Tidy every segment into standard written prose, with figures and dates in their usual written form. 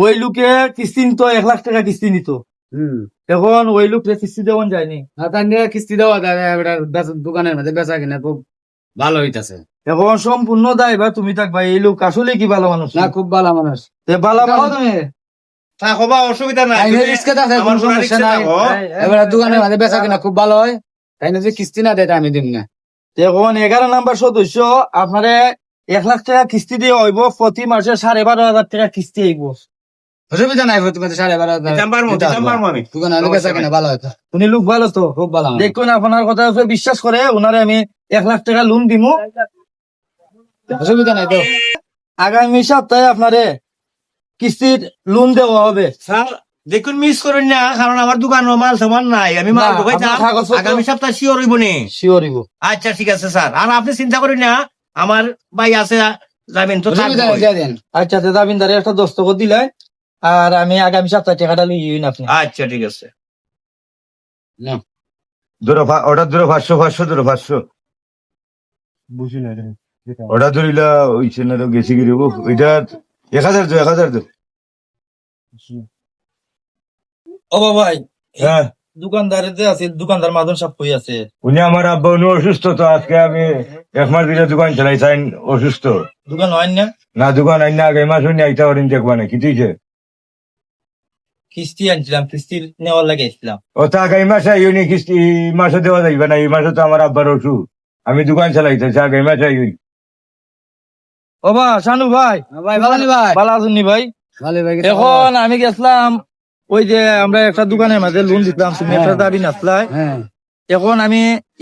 ওই লোকে কিস্তি নিত 1,00,000 টাকা কিস্তি নিত। এখন ওই লোক কিস্তি দেওয়ান যায়নি। কিস্তি দেওয়া দোকানের মধ্যে বেচা কিনা খুব ভালো হইতাছে। এখন সম্পূর্ণ দায়ভার তুমি থাকবা। এই লোক আসলে কি ভালো মানুষ না, খুব ভালো মানুষ। ভালো মানুষ তুমি থাকবা, অসুবিধা নাই। কোনো সমস্যা নাই। এবার দোকানের মধ্যে বেচা কিনা খুব ভালো হয়, তাই না? যে কিস্তি না দেয় আমি দিন না। এখন 11 নম্বর সদস্য আপনারে 1,00,000 টাকা কিস্তি দিয়ে হইব, প্রতি মাসে 12,500 টাকা কিস্তি আইব। অসুবিধা নাই, তুমি 12,500 দোকানে হলে বেচা কিনা ভালো হয়। উনি লোক ভালো তো, খুব ভালো মানুষ। দেখুন আপনার কথা বিশ্বাস করে ওনারে আমি 1,00,000 টাকা লোন দিব। অসুবিধা নাই তো। আগামী সপ্তাহে আপনারে কিস্তির লোন দেওয়া হবে। স্যার দেখুন, মিস করেন না, কারণ আমার দোকানে মাল সামান নাই। আমি মাল না, ঢুকাই আপনার কাগজপত্র- আগামী সপ্তাহে শিওর হইব নি। শিওর হইব। আচ্ছা ঠিক আছে স্যার, আর আপনি চিন্তা করেন না, আমার ভাই আছে, যাবেন তো অসুবিধা নাই, থাকবো। দিয়ে দেন। আচ্ছা জামিনদারে একটা দস্তখত দিলে আর আমি আগামী সপ্তাহে টাকাটা লিয়ে আপনি। আচ্ছা ঠিক আছে। অর্ডার ধরো 500 বুঝি না রে। অর্ডার ধরিলা হইছে না তো গেছি গিয়ে ওইটা 1,000 তো ও ভাই, হ্যাঁ, দোকানদারে যে আছে, দোকানদার মাদন সাহেব কই আছে? উনি আমার আব্বা, উনি অসুস্থ, তো আজকে আমি 1 মাস ধরে দোকান চালাই, চাই অসুস্থ দোকান হয় না, না, দোকান আইন না, আগে মাস হইনি আইতা পারেন, দেখবা না কি তুইছে কিস্তি আনছিলাম, কিস্তি নেওয়ার লাগে আসছিলাম। ও তা আগামী মাসে আইনি, কিস্তি এই মাসে দেওয়া যাইবে না, এই মাসে তো আমার আব্বার অসুখ, আমি দোকান চালাইতেছি, আগামী মাসে আইনি। ও বা শানু ভাই, ভাই ভালো নি ভাই? ভালো আছেন নি ভাই? ভালো ভাই। এখন আমি গেছিলাম ওই যে আমরা একটা দোকানের মাঝে লোন দিতাম, তুমি একটা দাবি নাচলাই। হ্যাঁ, এখন আমি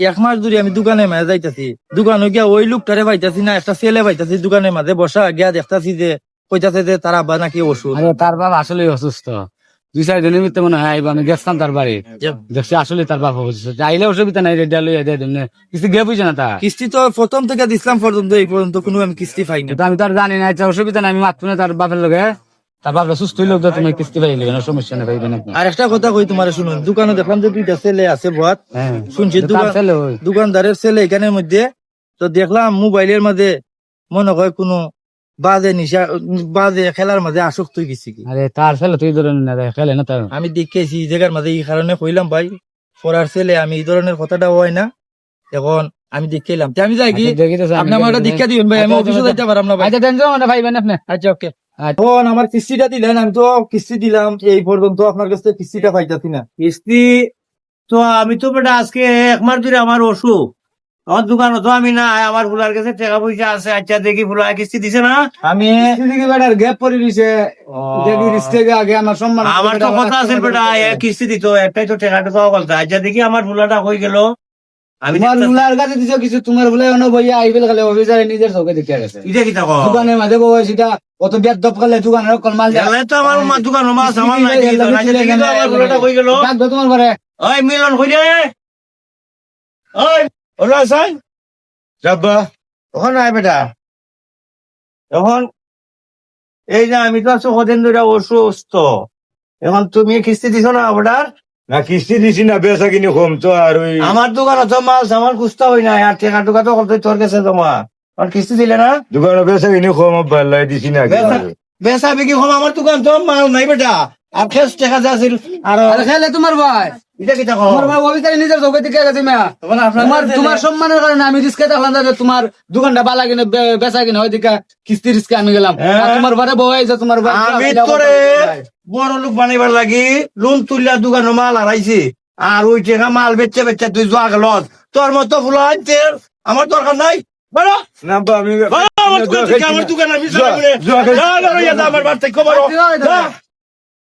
1 মাস ধরে আমি দোকানের মাঝে যাইতাছি, দোকানে গিয়া ওই লোকটারে পাইতাছি না, একটা ছেলে পাইতাছি দোকানের মাঝে বসা, গিয়া দেখতাছি যে কইতাছে যে তার আব্বা নাকি ওষুধ। আরে তার বাবা আসলে অসুস্থ, 2-4 দিনের ভিতরে মনে হয় আইব। আমি গেছিলাম তার বাড়ি, দেখছি আসলে তার বাবা অসুস্থ। আইলে অসুবিধা নাই, রেডিয়া লইয়া দিয়ে দেন, কিছু গে বুঝে না তা। কিস্তি তো প্রথম থেকে দিছিলাম পর্যন্ত, এই পর্যন্ত কোনো আমি কিস্তি পাইনি। কিন্তু আমি তো আর জানি না, আচ্ছা অসুবিধা নাই, আমি মাত্র না তার বাপের লগে, তার বাপরা সুস্থ হইলে তো তুমি কিস্তি পাই লিবে না, সমস্যা নেই পাইবেন আপনি। আর একটা কথা কই তোমার, শুনুন, দোকানে দেখলাম যে 2টা ছেলে আছে বহাত, হ্যাঁ, শুনছি তার ছেলে ওই। দোকানদারের ছেলে এখানের মধ্যে, তো দেখলাম মোবাইলের মাঝে মনে হয় কোনো বাজে খেলার মাঝে আসক্ত হয়ে গেছি কি। আরে তার ছেলে তুই ধরেন না, খেলে না তার। আমি দেখেছি এই জায়গার মাঝে, এই কারণে কইলাম ভাই, পড়ার ছেলে, আমি এই ধরনের কথাটা হয় না। এখন আমি দেখলাম, আমি যাই কি, আপনি আমার একটা দীক্ষা দিবেন ভাই, আমি অফিসে যাইতে পারলাম না ভাই। আচ্ছা টেনশন না ভাইবেন আপনি। আচ্ছা ওকে। এখন আমার কিস্তিটা দিলেন, আমি তো কিস্তি দিলাম, এই পর্যন্ত আপনার কাছে কিস্তিটা পাইতাছি না। কিস্তি তো আমি তো বেটা আজকে 1 মাস ধরে আমার অসুখ, আমার দোকানে তো আমি না, আমার ফুলার কাছে টাকা পয়সা আছে। আচ্ছা দেখি ফুলা কিস্তি দিছে না। আমি গ্যাপ পরে দিছে, দেখি রিস্কে আগে আমার সম্মান। আমার তো কথা আছে বেটা, কিস্তি দিত, একটাই তো টাকাটা পাওয়া কথা। আচ্ছা দেখি আমার ফুলাটা হয়ে গেল। আমি তোমার বুলার কাছে দিছো কিছু, তোমার বুলাই অন্য বইয়া আইবেল খালে অফিসারে নিজের চোখে দেখে গেছে। এটা কি থাকো দোকানের মাঝে বউ সেটা অত বেদ দপ করলে দোকানের কলমাল তো আমার দোকান মাছ আমার নাই, আমার ফুলাটা হয়ে গেল। তোমার ঘরে ওই মিলন হয়ে যায়, ওই ওরা আসাই যাব্বা ওখানে আয় বেটা। এখন এই যে আমি তো আছো কদিন ধরে অসুস্থ, এখন তুমি কিস্তি দিছো না অর্ডার? না, কিস্তি দিছি না, বেচা কিনি কম তো, আর ওই আমার দোকানে তো মাছ আমার খুঁজতে হয় না, আর টাকা টুকা তো কত তোর কাছে জমা, আর কিস্তি দিলে না? দোকানে বেচা কিনি কম, ভাল্লাই দিছি না। বেচা বিক্রি কম, আমার দোকান তো মাল নাই বেটা, আর খেস টাকা যা আছিল। আর খেলে তোমার ভাই, এটা কি থাকো তোমার ভাই অফিসারে নিজের চোখে দেখে গেছে মিয়া। তোমার সম্মানের কারণে আমি রিস্কে থাকলাম, তোমার দোকানটা বালা কিনে বেচা কিনে হয় দেখা কিস্তি রিস্কে আমি গেলাম। আর তোমার ঘরে বউ আইছে, তোমার আমি তোরে বড় লোক বানাইবার লাগি লোন তুললা দোকানে মাল হারাইছি, আর ওই টাকা মাল বেচে বেচে তুই জোয়া গেল। তোর মতো ফুল আনতে আমার দরকার নাই, বলো না বা আমি আমার দোকান আমি আমার বাড়ি থেকে খবর